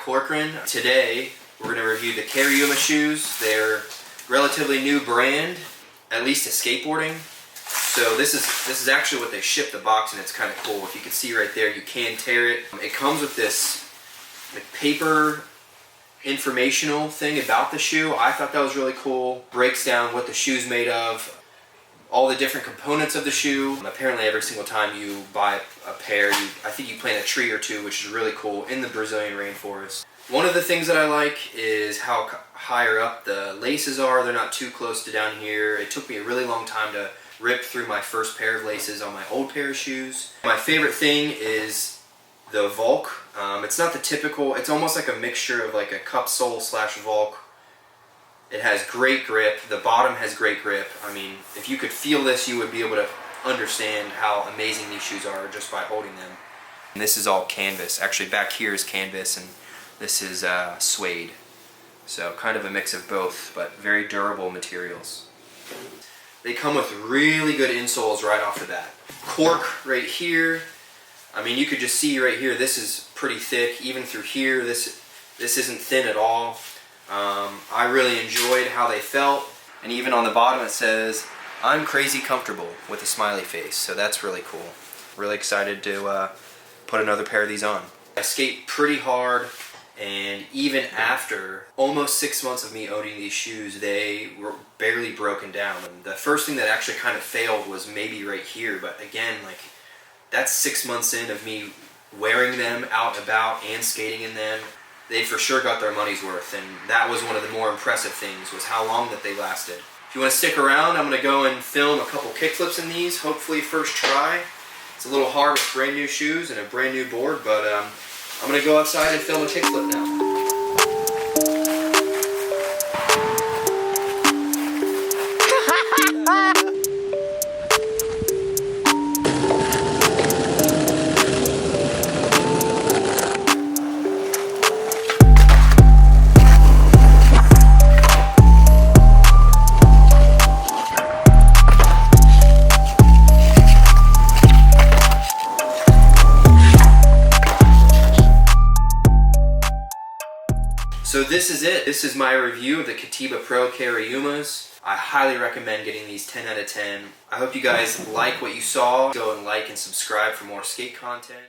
Corcoran. Today we're going to review the CARIUMA shoes. They're relatively new brand, at least to skateboarding. So this is actually what they ship the box, and it's kind of cool. If you can see right there, you can tear it. It comes with this paper informational thing about the shoe. I thought that was really cool. Breaks down what the shoe's made of, all the different components of the shoe. Apparently every single time you buy a pair, I think you plant a tree or two, which is really cool, in the Brazilian rainforest. One of the things that I like is how higher up the laces are. They're not too close to down here. It took me a really long time to rip through my first pair of laces on my old pair of shoes. My favorite thing is the Volk. It's not the typical, it's almost like a mixture of like a cup sole slash Volk. It has great grip. The bottom has great grip. I mean, if you could feel this, you would be able to understand how amazing these shoes are just by holding them. And this is all canvas. Actually, back here is canvas, and this is suede. So kind of a mix of both, but very durable materials. They come with really good insoles right off the bat. Cork right here. I mean, you could just see right here, this is pretty thick. Even through here, this isn't thin at all. I really enjoyed how they felt, and even on the bottom it says, "I'm crazy comfortable," with a smiley face, so that's really cool. Really excited to put another pair of these on. I skate pretty hard, and even after almost 6 months of me owning these shoes, they were barely broken down. And the first thing that actually kind of failed was maybe right here, but again, like, that's 6 months in of me wearing them out and about and skating in them. They for sure got their money's worth, and that was one of the more impressive things, was how long that they lasted. If you want to stick around, I'm going to go and film a couple kickflips in these, hopefully first try. It's a little hard with brand new shoes and a brand new board, but I'm going to go outside and film a kickflip now. So this is it. This is my review of the Catiba Pro CARIUMAs. I highly recommend getting these 10 out of 10. I hope you guys like what you saw. Go and like and subscribe for more skate content.